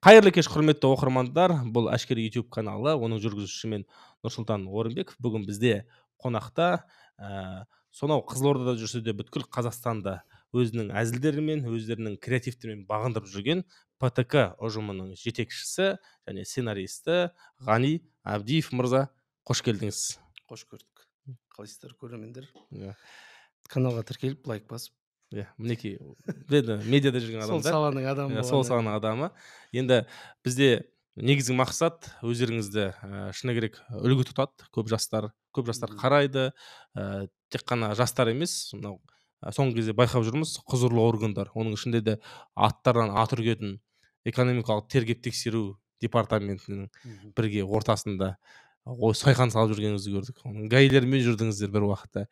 Қайырлы кеш, құрметті оқырмандар. Бұл Әшкері YouTube каналы, оның жүргізушісі мен Нұрсұлтан Орынбеков. Бүгін бізде қонақта, сонау Қызылордада жүрсе де бүткіл Қазақстанды өзінің әзілдерімен, өздерінің креативтерімен бағындырып жүрген ПТК ұжымының жетекшісі және сценаристі Ғани Әбдиев мырза, қош келдіңіз. Қош көрдік. Қалайсыздар, көрермендер? Иә. Каналға тіркеліп, лайк басып. Мінекей, медиада жүрген адамдар. Сол саланың адамы. Сол саланың адамы. Енді бізде негізгі мақсат өздеріңізді шыны керек үлгі тұтады. Көп жастар қарайды. Тек қана жастар емес, мынау соңғы кезде байқап жүрміз, құзырлы органдар. Оның ішінде де аттардан ат үркетін экономикалық тергеп тексеру департаментінің бірге ортасында сайқан салып жүргеніңізді көрдік. Гаилермен жүрдіңіздер бір уақытта.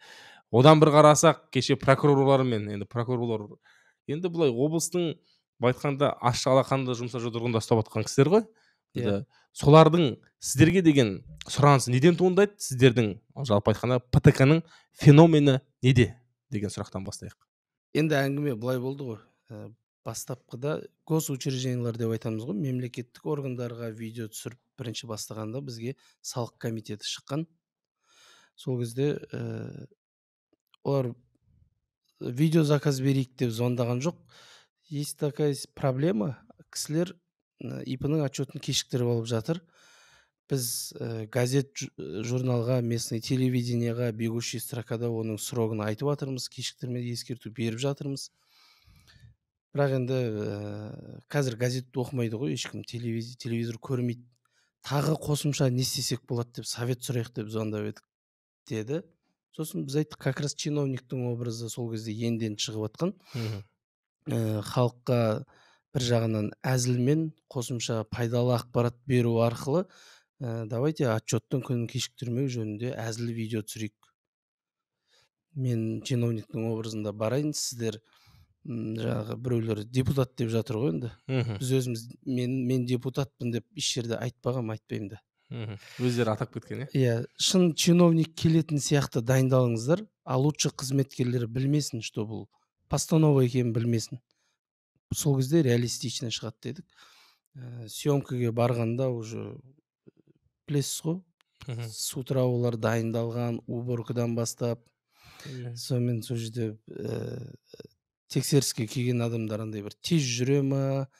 Одан бір қарасақ, кеше прокурорлармен, прокурорлар бұлай облыстың байтқанда аш алақанды жұмсап жұдырығында ұстап отқан кісілер ғой. Солардың сіздерге деген сұранысы неден туындайды? Сіздердің жалпы айтқанда ПТК-ның феномені неде деген сұрақтан бастайық. Енді әңгіме былай болды ғой. Бастапқыда госучреждениялар деп айтамыз ғой, мемлекеттік органдарға видео түсіріп бірінші бастағанда бізге салық комитеті шыққан. Сол кезде олар видео заказ берейік деп звондаған жоқ. Есть такая проблема, кісілер ИП-ның отчетін кешіктіріп алып жатыр. Біз газет, журналға, местный телевидениеға бегущий строкада оның срогын айтып жатырмыз, кешіктірмей ескерту беріп жатырмыз. Бірақ енді қазір газетті оқымайды ғой, ешкім телевизор көрмейді. Тағы қосымша не істесек болады деп совет сұрайық деп звондап едік деді. Сосын біз айттық, как раз чиновниктің образы сол кезде енден шығып жатқан. Халыққа бір жағынан әзілмен қосымша пайдалы ақпарат беру арқылы давайте отчеттың күнін кешіктірмеу жөнінде әзіл видео түсірейік. Мен чиновниктің образында барайын, сіздер жаңағы біреулер депутат деп жатыр ғой енді. Біз өзіміз мен депутатпын деп еш жерде айтпаймын да. Өздері атап кеткен, иә? Шын чиновник келетін сияқты дайындалыңыздар, а лучше қызметкерлер білмесін, что бұл постанова екенін білмесін. Сол кезде реалистично шығады дедік. Съемкаға барғанда уже білесіз ғой, с утра олар дайындалған, уборкадан бастап, сонымен сол жерде тексеріске келген адамдар андай бір тез жүре ма,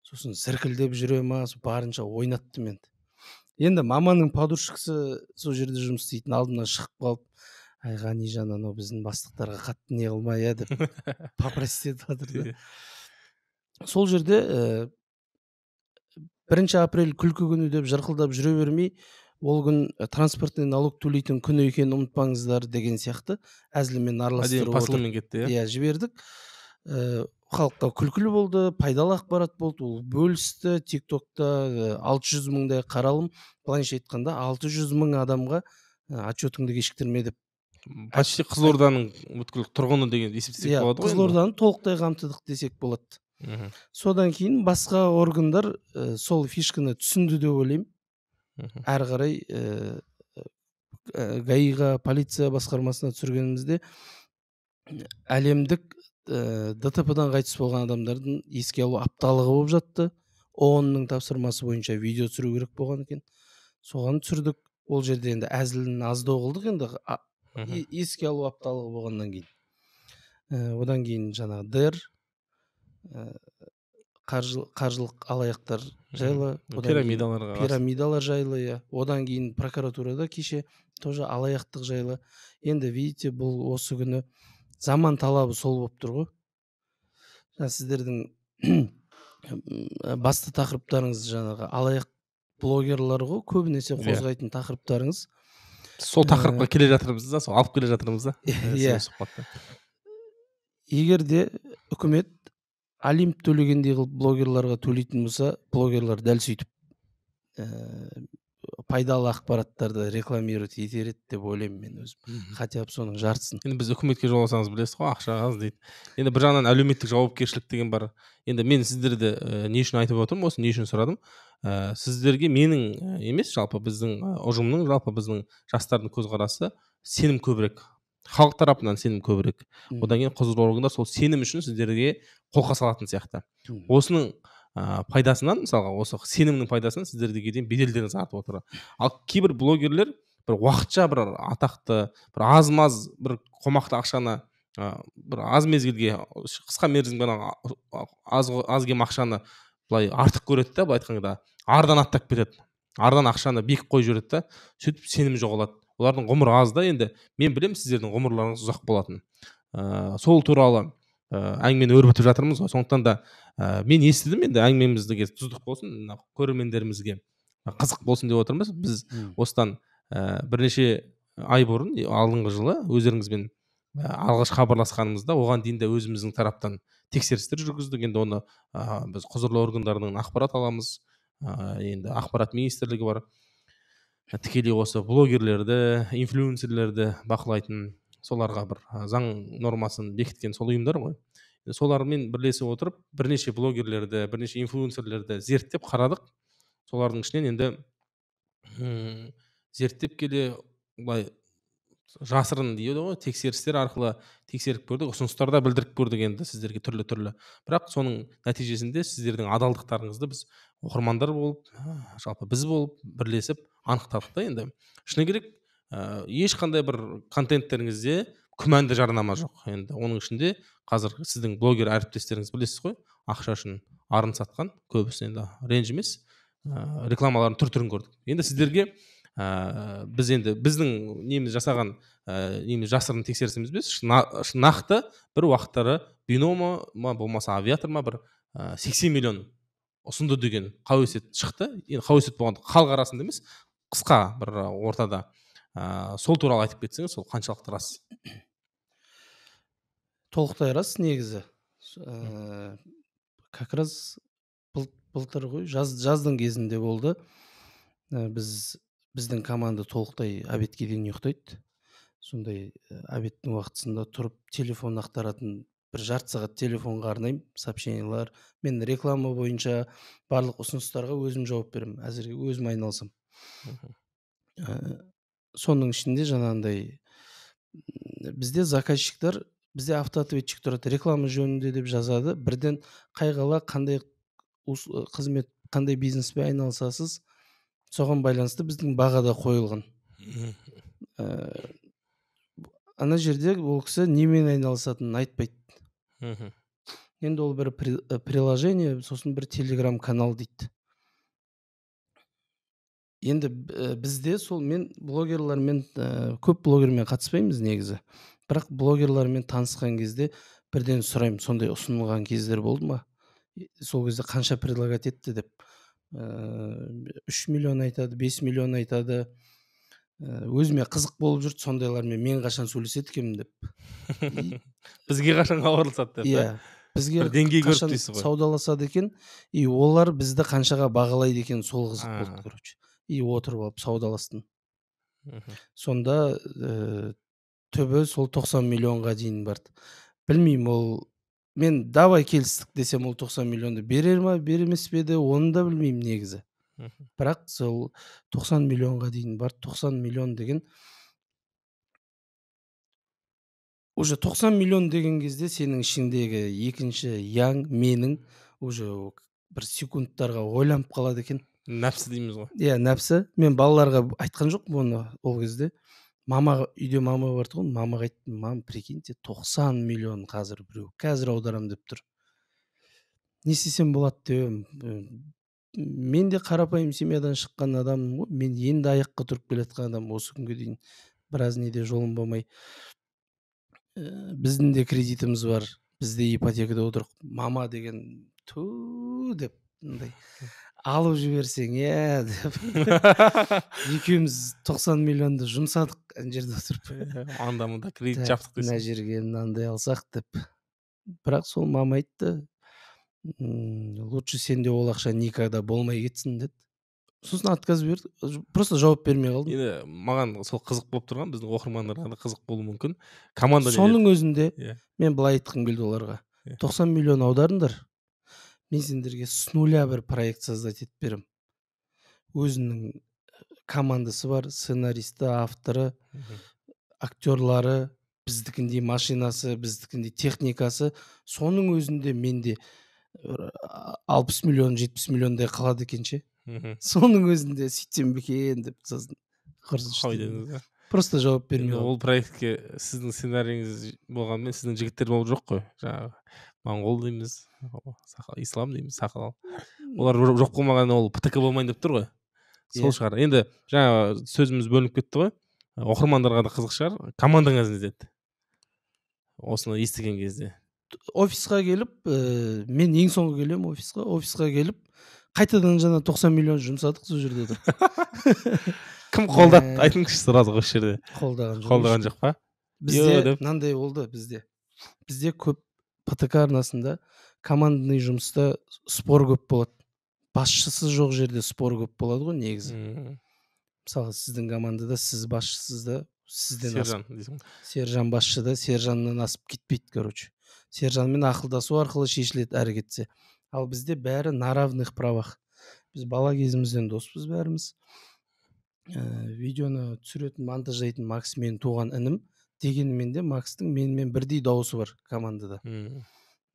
сосын зіркілдеп жүре ма, барынша ойнатты мен. Енді маманың подружкасы сол жерде жұмыс істейтін, алдымнан шығып қалып, ай Ғанижан, анау біздің бастықтарға қатты не қылмай деп попросить етіп жатыр. Сол жерде 1 апрель күлкі күні деп жырқылдап жүре бермей, ол күн транспортный налог төлейтін күн екенін ұмытпаңыздар деген сияқты әзілмен араластырып жібердік. Халыққа күлкілі болды, пайдалы ақпарат болды, ол бөлісті. TikTok'та 600 мыңдай қаралым, былайша айтқанда 600 мың адамға отчетыңды кешіктірме деп. Почти Қызылорданың бүткіл тұрғыны деген есептесек болады ғой. Қызылорданы толықтай қамтыдық десек болады. Содан кейін басқа органдар сол фишканы түсінді деп ойлаймын. Әрі қарай ГАИ-ға, полиция басқармасына түсіргенімізде әлемдік ДТП-дан қайтыс болған адамдардың еске алу апталығы болып жатты. ООН-ның тапсырмасы бойынша видео түсіру керек болған екен. Соған түсірдік. Ол жерде енді әзілін аздау қылдық енді еске алу апталығы болғаннан кейін. Одан кейін жаңағы ДЭР, қаржылық алаяқтар жайлы, пирамидалар жайлы, одан кейін прокуратурада кеше тоже алаяқтық жайлы. Енді видите, бұл осы күні заман талабы сол болып тұр ғой. Сіздердің басты тақырыптарыңыз жаңағы алаяқ блогерлар ғой, көбінесе қозғайтын тақырыптарыңыз. Сол тақырыпқа келе жатырмыз да, сол алып келе жатырмыз да. Егер де үкімет олимп төлегендей қылып блогерларға төлейтін болса, блогерлар дәл сөйтіп пайдалы ақпараттарды рекламировать етер еді деп ойлаймын мен өзім. Хотя бы соның жартысын. Енді біз үкіметке жоласаңыз білесіз ғой, ақша аз дейді. Енді бір жағынан әлеуметтік жауапкершілік деген бар. Енді мен сіздерді не үшін айтып отырмын, осы не үшін сұрадым? Сіздерге менің емес, жалпы біздің ұжымның, жалпы біздің жастардың көзқарасы сенім көбірек. Халық тарапынан сенім көбірек. Одан кейін құзырлы органдар сол сенім үшін сіздерге қолқа салатын сияқты. Осының пайдасынан, мысалға осы сенімнің пайдасынан сіздерге дейін беделдеріңіз артып отыр. Ал кейбір блогерлер бір уақытша бір атақты, бір аз-маз бір қомақты ақшаны бір аз мезгілге, қысқа мерзімге аз кем ақшаны былай артық көреді да, былай айтқанда ардан аттап кетеді, ардан ақшаны бекіп қойып жібереді да, сөйтіп сенім жоғалады. Олардың ғұмыры аз да. Енді мен білемін сіздердің ғұмырларыңыз ұзақ болатын. Сол туралы әңгімені өрбітіп жатырмыз ғой. Сондықтан да мен естідім, енді әңгімемізге тұздық болсын, көрермендерімізге қызық болсын деп отырмыз. Біз осыдан бірнеше ай бұрын, алдыңғы жылы өздеріңізбен алғаш хабарласқанымызда, оған дейін де өзіміздің тараптан тексерістер жүргіздік. Енді оны біз құзырлы органдардан ақпарат аламыз. Енді ақпарат министрлігі бар, тікелей осы блогерлерді, инфлюенсерлерді бақылайтын, соларға бір заң нормасын бекіткен сол ұйымдар ғой. Солармен бірлесіп отырып бірнеше блогерлерді, бірнеше инфлюенсерлерді зерттеп қарадық. Солардың ішінен енді зерттеп келе былай жасырын дейді ғой, тексерістер арқылы тексеріп көрдік, ұсыныстар да білдіріп көрдік енді сіздерге түрлі. Бірақ соның нәтижесінде сіздердің адалдықтарыңызды біз оқырмандар болып, жалпы біз болып бірлесіп анықтадық та. Енді шыны керек, ешқандай бір контенттеріңізде күмәнді жарнама жоқ. Енді оның ішінде қазір сіздің блогер әріптестеріңіз білесіз ғой, ақша үшін арын сатқан көбісі, енді ренжімес, рекламалардың түр-түрін көрдік. Енді сіздерге біз енді біздің неміз жасаған неміз жасырын тексерісіміз емес, нақты бір уақыттары бинома ма болмаса авиатор ма бір 80 миллион ұсынды деген қауесет шықты. Енді қауесет болғанда халық арасында емес, қысқа бір ортада. Сол туралы айтып кетсеңіз, сол қаншалықты рас? Толықтай рас негізі. Как раз былтыр ғой, жаздың кезінде болды. Біздің команда толықтай обедке дейін ұйықтайды. Сондай обедтің уақытысында тұрып телефон ақтаратын, бір жарты сағат телефонға арнаймын, сообщениялар. Мен реклама бойынша барлық ұсыныстарға өзім жауап беремін. Әзірге өзім айналсам. Соның ішінде жаңағындай бізде заказчиктар, бізде автоответчик тұрады, реклама жөнінде деп жазады. Бірден қай қала, қандай қызмет, қандай бизнеспен айналысасыз, соған байланысты біздің бағада қойылған. Ана жерде ол кісі немен айналысатынын айтпайды. Енді ол бір приложение, сосын бір телеграм канал дейді. Енді бізде сол, мен блогерлармен, көп блогермен қатыспаймыз негізі. Бірақ блогерлармен танысқан кезде бірден сұраймын, сондай ұсынылған кездер болды ма? Сол кезде қанша предлагать етті деп. 3 миллион айтады, 5 миллион айтады. Өзіме қызық болып жүрді, сондайлармен мен қашан сөйлеседі екенмін деп. Бізге қашан хабарласады деп. Иә, бізге қашан саудаласады екен, и олар бізді қаншаға бағалайды екен, сол қызық болды, короче. И отырып алып саудаластым. Сонда түбі сол 90 миллионға дейін барды. Білмеймін, ол мен давай келістік десем, ол 90 миллионды берер ма, беремес пе еді, оны да білмеймін негізі. Бірақ сол 90 миллионға дейін барды. 90 миллион деген, уже 90 миллион деген кезде сенің ішіндегі екінші яң, менің уже бір секундтарға ойланып қалады екен. Нәпсі дейміз ғой. Иә, нәпсі. Мен балаларға айтқан жоқпын оны ол кезде. Үйде мама бар тұғын, мамаға айттым, мам, прикиньте, 90 миллион қазір біреу, қазір аударам деп тұр. Не істесем болады деп. Мен де қарапайым семьядан шыққан адаммын ғой. Мен енді аяққа тұрып келатқан адам, осы күнге дейін біраз неде жолым болмай. Біздің де кредитіміз бар, бізде ипотекада отырық. Мама деген деп алып жіберсең, деп. Екеуміз 90 миллионды жұмсадық ана жерде отырып. Анда-мында кредит жаптық дейсің. Мына жерге мынандай алсақ деп. Бірақ сол мама айтты, лучше сенде ол ақша никогда болмай кетсін деді. Сосын отказ берді, просто жауап бермей қалдым. Енді маған сол қызық болып тұрған, біздің оқырмандарға да қызық болуы мүмкін. Команда соның өзінде мен былай айтқым келді оларға. 90 миллион аударыңдар. Мен сендерге с нуля бір проект создать етіп берем. Өзінің командасы бар, сценаристі, авторы, актерлары, біздікіндей машинасы, біздікіндей техникасы. Соның өзінде менде 60 миллион 70 миллиондай қалады екен ше. Мгм. Соның өзінде сөйтсем бе екен деп сосын Қой дедіңіз ба? просто жауап Енді бермей ол қалдым. проектке сіздің сценарийіңіз болғанымен сіздің жігіттер болып жоқ қой. Жаңағы моңғол дейміз, ислам дейміз, сақал. Олар жоқ болмағанда ол птк болмайын деп тұр ғой. Сол Иә. шығар. Енді жаңа сөзіміз бөлініп кетті ғой. Оқырмандарға да қызық шығар. Командаңыз не деді осыны естіген кезде? Офисқа келіп, мен ең соңғы келемін офисқа келіп, қайтадан жаңа 90 миллион жұмсадық сол жерде тұрып. Кім қолдады? Айтыңызшы сразу осы жерде. Қолдаған жоқ. Қолдаған жоқ па? Бізде деп. мынандай болды бізде көп ПТК арнасында командный жұмыста спор көп болады. Басшысы жоқ жерде спор көп болады ғой негізі. Мысалы сіздің командада сіз басшысыз да, сізден Сержан дейсің. сержан басшы да, сержаннан асып кетпейді, короче. Сержанмен ақылдасу арқылы шешіледі әрі кетсе. Ал бізде бәрі на равных правах. Біз бала кезімізден доспыз бәріміз. Видеоны түсіретін, монтаждайтын Макс менің туған інім. Дегенмен де Макстың менімен бірдей дауысы бар командада.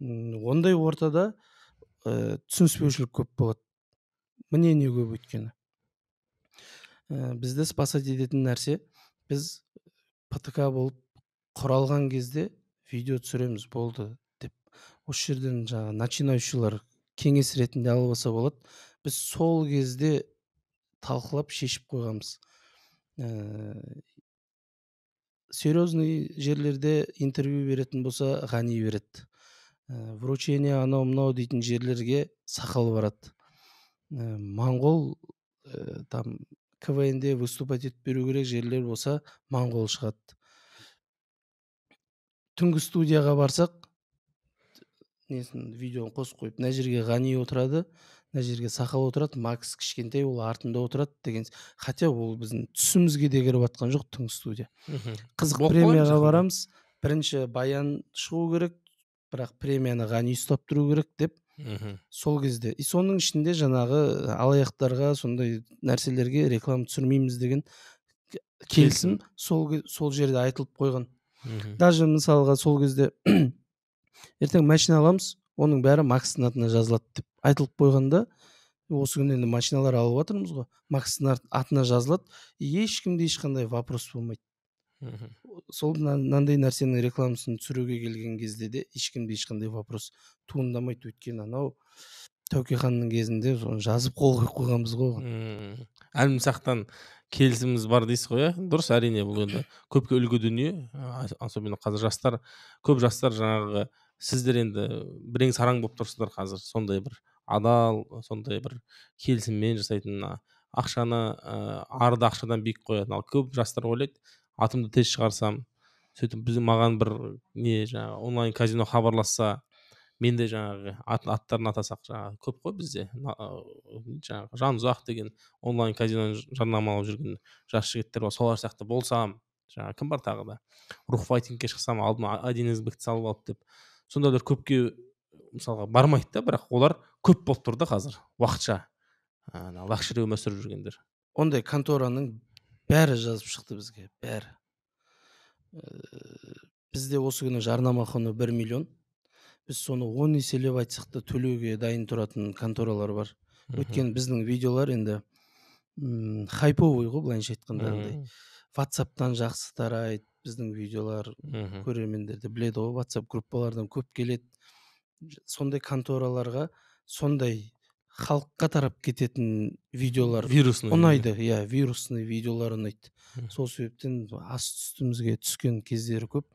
Ондай ортада түсініспеушілік көп болады. Мнение көп өйткені. Бізді спасать ететін нәрсе, біз ПТК болып құралған кезде видео түсіреміз болды деп. Осы жерден жаңағы начинающийлар кеңес ретінде алып алса болады. Біз сол кезде талқылап шешіп қойғанбыз. Серьезный жерлерде интервью беретін болса, Ғани береді. Вручение анау мынау дейтін жерлерге сақал барады. Моңғол там КВНде выступать етіп беру керек жерлер болса, моңғол шығады. Түнгі студияға барсақ, видеоны қосып қойып, мына жерге Ғани отырады, мына жерге сақал отырады, Макс кішкентай, ол артында отырады деген. Хотя ол біздің түсімізге де кіріп жатқан жоқ түнгі студия. Қызық премияға барамыз, бірінші баян шығу керек, бірақ премияны Ғани ұстап тұру керек деп. Сол кезде. И соның ішінде жаңағы алаяқтарға сондай нәрселерге реклама түсірмейміз деген келісім сол жерде айтылып қойған. Даже мысалға сол кезде ертең машина аламыз, оның бәрі Макстың атына жазылады деп айтылып қойғанда, осы күні енді машиналар алып жатырмыз ғой, Макстың атына жазылады, ешкімде ешқандай вопрос болмайды. Сол мынандай нәрсенің рекламасын түсіруге келген кезде де ешкімде ешқандай вопрос туындамайды, өйткені анау Тәуке ханның кезінде соны жазып қол қойып қойғанбыз ғой. Әлімсақтан келісіміміз бар дейсіз ғой, иә? Дұрыс, әрине бұл енді көпке үлгі дүние, особенно қазір жастар, көп жастар жаңағы сіздер енді бірең сараң болып тұрсыздар қазір, сондай бір адал, сондай бір келісіммен жасайтын, ақшаны арды ақшадан биік қоятын. Ал көп жастар ойлайды, атымды тез шығарсам, сөйтіп маған бір не жаңағы онлайн казино хабарласса, мен де жаңағы аттарын атасақ, жаңағы көп қой бізде жаңағы Жанұзақ деген онлайн казиноны жарнамалап жүрген жас жігіттер бар, солар сияқты болсам, жаңағы кім бар тағы да, рухфайтингке шықсам, алдыма 1xбетті салып алып деп, сондайлар көпке мысалға бармайды да, бірақ олар көп болып тұр да қазір уақытша лакшери өмір сүріп жүргендер. Ондай контораның бәрі жазып шықты бізге, бәрі. Бізде осы күні жарнама құны 1 миллион. Біз соны 10 еселеп айтсақ та төлеуге дайын тұратын конторалар бар. Өйткені біздің видеолар енді хайповый ғой, былайынша айтқанда. WhatsApp-тан жақсы тарайды біздің видеолар, көрермендерді біледі ғой, WhatsApp группалардан көп келеді. Сондай контораларға сондай халыққа тарап кететін видеолар ұнайды. Иә, вирусный видеолар ұнайды. Сол себептен асты үстімізге түскен кездері көп.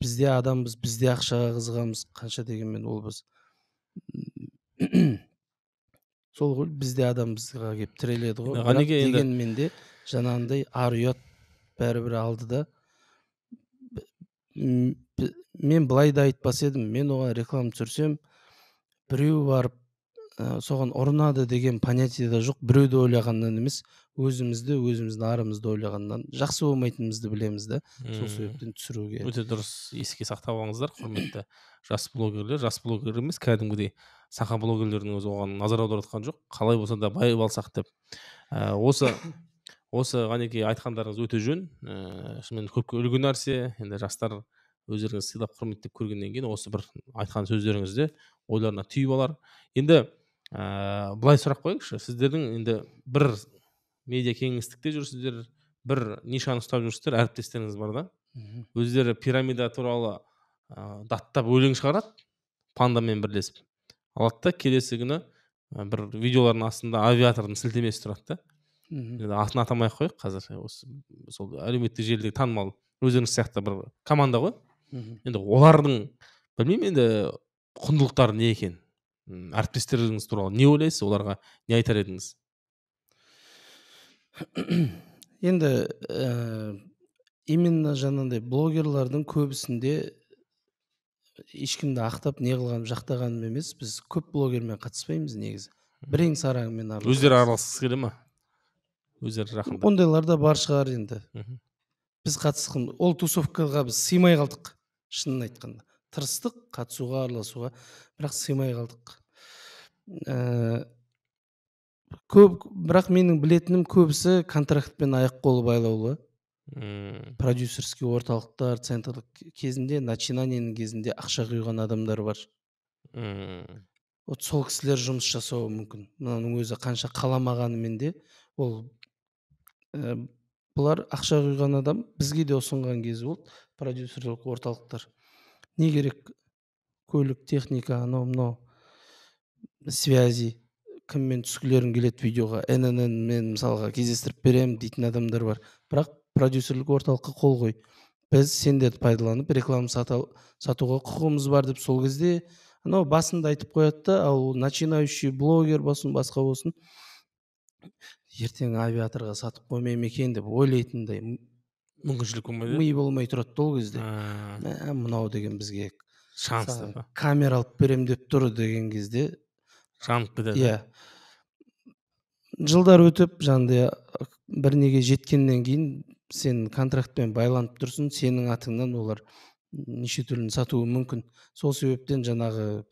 Бізде адамбыз, бізде ақшаға қызығамыз, қанша дегенмен ол біз сол ғой, бізде адамбызға келіп тіреледі ғой. Бірақ дегенмен де жаңағындай ар ұят бәрібір алды да. Мен былай да айтпас едім, мен оған реклама түсірсем, біреу барып соған ұрынады деген понятиеде жоқ. Біреуді ойлағаннан емес, өзіміздің арымызды ойлағаннан жақсы болмайтынымызды білеміз да. Сол себептен түсіруге. Өте дұрыс еске сақтап алыңыздар, құрметті жас блогерлер. Жас блогер емес, кәдімгідей сақа блогерлердің өзі оған назар аударып жатқан жоқ. Қалай болса да байып алсақ деп. Осы Ғанеке айтқандарыңыз өте жөн. Шынымен көпке үлгі нәрсе. Енді жастар өздеріңіз сыйлап құрметтеп көргеннен кейін осы бір айтқан сөздеріңізде ойларына түйіп алар. Енді былай сұрақ қояйықшы, сіздердің енді бір медиа кеңістікте жүрсіздер, бір нишаны ұстап жүрсіздер, әріптестеріңіз бар да, өздері пирамида туралы даттап өлең шығарады, пандамен бірлесіп алады да, келесі күні бір видеолардың астында авиатордың сілтемесі тұрады да. Енді атын атамай ақ қояйық қазір, осы сол әлеуметтік желідегі танымал өздеріңіз сияқты бір команда ғой. Енді олардың білмеймін енді құндылықтары не екен, әріптестеріңіз туралы не ойлайсыз, оларға не айтар едіңіз? Енді именно жаңағыдай блогерлардың көбісінде ешкімді ақтап не қылған жақтағаным емес, біз көп блогермен қатыспаймыз негізі, бірең сараңмен өздері араласқысы келе ма, өздері жақында? Ондайлар да бар шығар енді. Біз қатысқан ол тусовкаға біз сыймай қалдық, шынын айтқанда. Тырыстық қатысуға, араласуға, бірақ сыймай қалдық. Бірақ менің білетінім көбісі контрактпен аяқ қолы байлаулы. Продюсерский орталықтар, центрлік кезінде, начинаниенің кезінде ақша құйған адамдар бар. Вот сол кісілер жұмыс жасауы мүмкін. Мынаның өзі қанша қаламағанымен де, ол бұлар ақша құйған адам бізге де ұсынған кезі болды, продюсерлік орталықтар. Не керек? Көлік, техника, анау-мынау, связи, кіммен түскілерің келеді видеоға, ННН-мен мысалға кездестіріп беремін дейтін адамдар бар. Бірақ продюсерлік орталыққа қол қой. Біз сендерді пайдаланып реклама сатуға құқығымыз бар деп сол кезде анау басында айтып қояды да, ал начинающий блогер болсын, басқа болсын, ертең авиаторға сатып қоймаймын екен деп ойлайтындай мүмкіншілік болмайды. Ми болмай тұрады ол кезде. Мынау деген бізге шанс камера алып берем деп тұр деген кезде жанып кетеді. Иә. Жылдар өтіп, жаңағыдай бір неге жеткеннен кейін сен контрактпен байланып тұрсың, сенің атыңнан олар неше түрліні сатуы мүмкін. Сол себептен жаңағы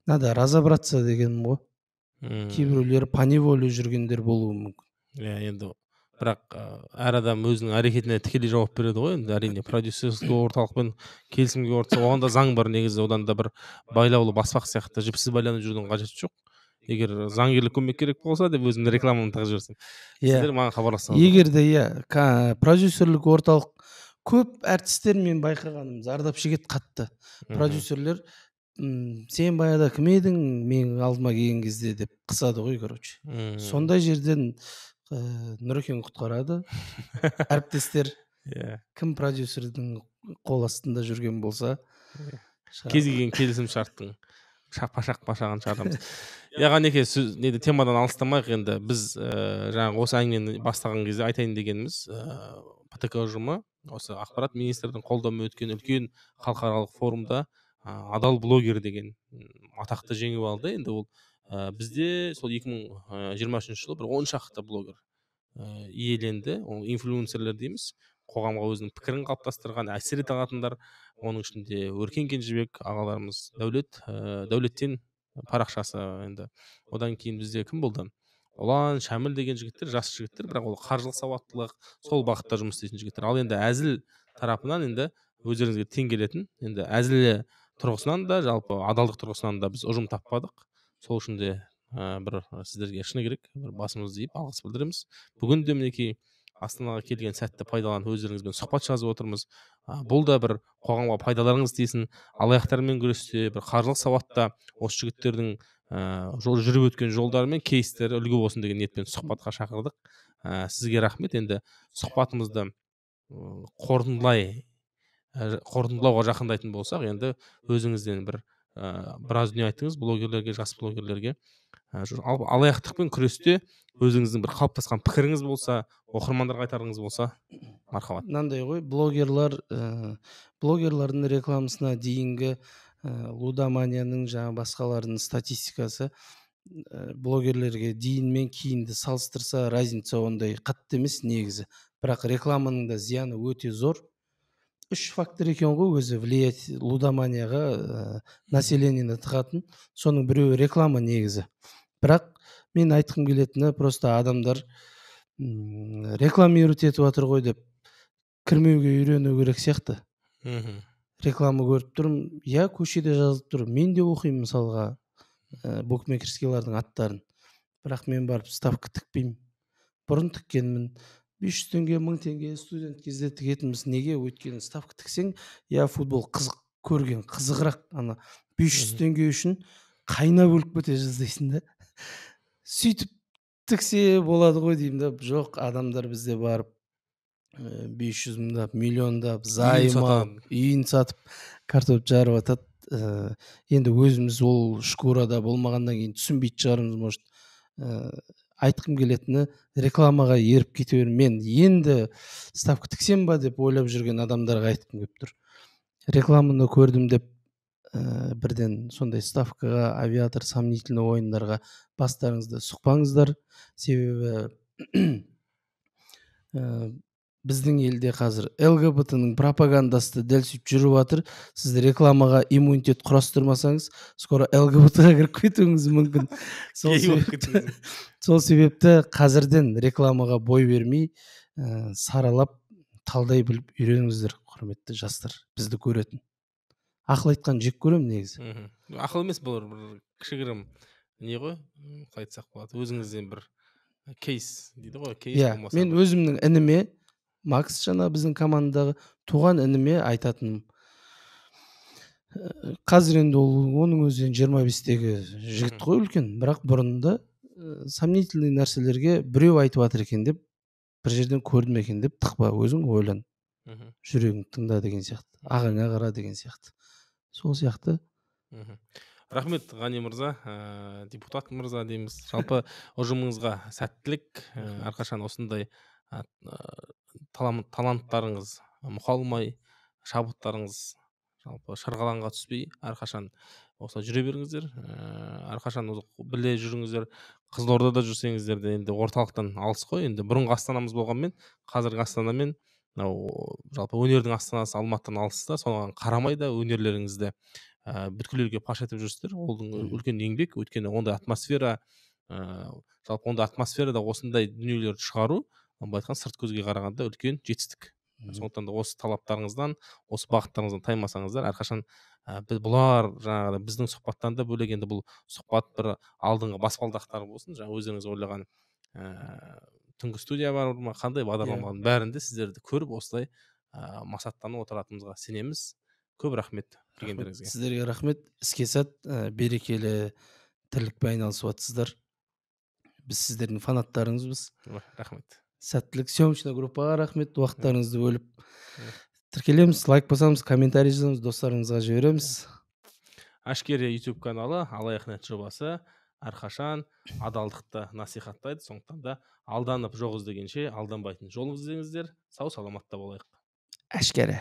надо разобраться дегенім ғой. Кейбіреулері поневоле жүргендер болуы мүмкін. Иә, енді бірақ әр адам өзінің әрекетіне тікелей жауап береді ғой. Енді әрине продюсерлік орталықпен келісімге отырса, оған да заң бар негізі, одан да бір байлаулы баспақ сияқты жіпсіз байланып жүрудің қажеті жоқ. Егер заңгерлік көмек керек болса деп өзімді рекламаны тығып жіберсем, сіздер маған хабарлассаңыз. Егер де продюсерлік орталық көп әртістер мен байқағаным зардап шегеді қатты. Продюсерлер сен баяғыда кім едің менің алдыма келген кезде деп қысады ғой, короче. Сондай жерден Нұрекең құтқарады. Әріптестер кім продюсердің қол астында жүрген болса, кез келген келісім шарттың шақпашағын шығарамыз. Яғанеке, темадан алыстамайық. Енді біз жаңағы осы әңгімені бастаған кезде айтайын дегеніміз, ПТК ұжымы осы ақпарат министрдің қолдауымен өткен үлкен халықаралық форумда адал блогер деген атақты жеңіп алды. Енді ол бізде сол 2023 жылы бір 10 шақты блогер иеленді. Ол инфлюенсерлер дейміз, қоғамға өзінің пікірін қалыптастырған, әсер ете алатындар. Оның ішінде Өркен Кенжебек ағаларымыз, Дәулеттен парақшасы. Енді одан кейін бізде кім болды? Ұлан, Шәміл деген жігіттер, жас жігіттер, бірақ ол қаржылық сауаттылық, сол бағытта жұмыс істейтін жігіттер. Ал енді әзіл тарапынан енді өздеріңізге тең келетін, енді әзіл тұрғысынан да, жалпы адалдық тұрғысынан да біз ұжым таппадық. Сол үшін де бір сіздерге шыны керек, бір басымызды иіп алғыс білдіреміз. Бүгін де мінекей Астанаға келген сәтті пайдаланып өздеріңізбен сұхбат жазып отырмыз. Бұл да бір қоғамға пайдаларыңыз тисін, алаяқтармен күресте, бір қаржылық сауатта осы жігіттердің жүріп өткен жолдары мен кейстері үлгі болсын деген ниетпен сұхбатқа шақырдық. Сізге рахмет. Енді сұхбатымызды қорытындылауға жақындайтын болсақ, енді өзіңізден біраз дүние айттыңыз блогерлерге, жас блогерлерге. Алаяқтықпен күресте өзіңіздің бір қалыптасқан пікіріңіз болса, оқырмандарға айтарыңыз болса, мархабат. Мынандай ғой, блогерлардың рекламасына дейінгі лудоманияның жаңа басқалардың статистикасы блогерлерге дейін мен кейінді салыстырса, разница ондай қатты емес негізі. Бірақ рекламаның да зияны өте зор. 3 фактор екен ғой өзі влиять лудоманияға населениені тығатын. Соның біреуі реклама негізі. Бірақ мен айтқым келетіні, просто адамдар рекламировать етіп жатыр ғой деп кірмеуге үйрену керек сияқты. реклама көріп тұрмын, иә, көшеде жазылып тұр, мен де оқимын мысалға букмекерскийлардың аттарын, бірақ мен барып ставка тікпеймін. Бұрын тіккенмін, 500 теңге, 1000 теңге студент кезде тігетінбіз. Неге? Өйткені ставка тіксең, иә, футбол қызық көрген, қызығырақ. Ана 500 теңге үшін қайнап өліп кете жаздайсың да. Сөйтіп тіксе болады ғой деймін да. Жоқ, адамдар бізде барып 500 мыңдап, миллиондап займ алып, үйін сатып, картоп жарып атады. Енді өзіміз ол шкурада болмағаннан кейін түсінбейтін шығармыз, может. Айтқым келетіні, рекламаға еріп кете бермей, мен енді ставка тіксем ба деп ойлап жүрген адамдарға айтқым келіп тұр. Рекламаны көрдім деп бірден сондай ставкаға, авиатор, сомнительный ойындарға бастарыңызды сұқпаңыздар. Себебі біздің елде қазір ЛГБТ-ның пропагандасы дәл сөйтіп жүріп жатыр. Сіз рекламаға иммунитет құрастырмасаңыз, скоро ЛГБТ-ға кіріп кетуіңіз мүмкін. Сол себепті қазірден рекламаға бой бермей, саралап, талдай біліп үйреніңіздер, құрметті жастар, бізді көретін. Ақыл айтқан жек көремін негізі. Ақыл емес, бұл бір кішігірім не ғой, қалай айтсақ болады, өзіңізден бір кейс дейді ғой, кейс болмаса. Мен өзімнің ініме, Макс жаңа біздің командадағы туған ініме айтатыным. Қазір енді оның өзінен 25-тегі жігіт қой, үлкен, бірақ бұрында сомнительный нәрселерге біреу айтып жатыр екен деп, бір жерден көрдім екен деп, тықпа, өзің ойлан, жүрегің тыңда деген сияқты, ағаңа қара деген сияқты. Сол сияқты. Рахмет, Ғани мырза, депутат мырза дейміз. Жалпы ұжымыңызға сәттілік, әрқашан осындай таланттарыңыз мұқалмай, шабыттарыңыз жалпы шырғалаңға түспей, әрқашан осылай жүре беріңіздер. Әрқашан біле жүріңіздер. Қызылордада жүрсеңіздер де енді орталықтан алыс қой. Енді бұрынғы астанамыз болғанмен, қазіргі астанамен жалпы өнердің астанасы Алматыдан алыста, соған қарамай да өнерлеріңізді бүткіл елге паш етіп жүрсіздер. Ол үлкен еңбек, өйткені ондай атмосфера, жалпы ондай атмосферада осындай дүниелерді шығару, былай айтқан сырт көзге қарағанда үлкен жетістік. Сондықтан да осы талаптарыңыздан, осы бағыттарыңыздан таймасаңыздар, әрқашан бұлар жаңағы біздің сұхбаттан да бөлек, енді бұл сұхбат бір алдыңғы баспалдақтар болсын, жаңа өздеріңіз ойлаған түнгі студия бар ма, қандай бағдарламаның бәрінде сіздерді көріп осылай масаттанып отыратынымызға сенеміз. Көп рахмет келгендеріңізге. Сіздерге рахмет. Іске сәт, берекелі тірлікпен айналысып жатсыздар. Біз сіздердің фанаттарыңызбыз. Рахмет. Сәттілік. Съемочный группаға рахмет, уақыттарыңызды бөліп тіркелеміз, лайк басамыз, комментарий жазамыз, достарыңызға жібереміз. Ашкере YouTube каналы Алаяқ.нет жобасы әрқашан адалдықты насихаттайды. Сондықтан да алданып жоқ іздегенше алданбайтын жол іздеңіздер. Сау саламатта болайық. Ашкере.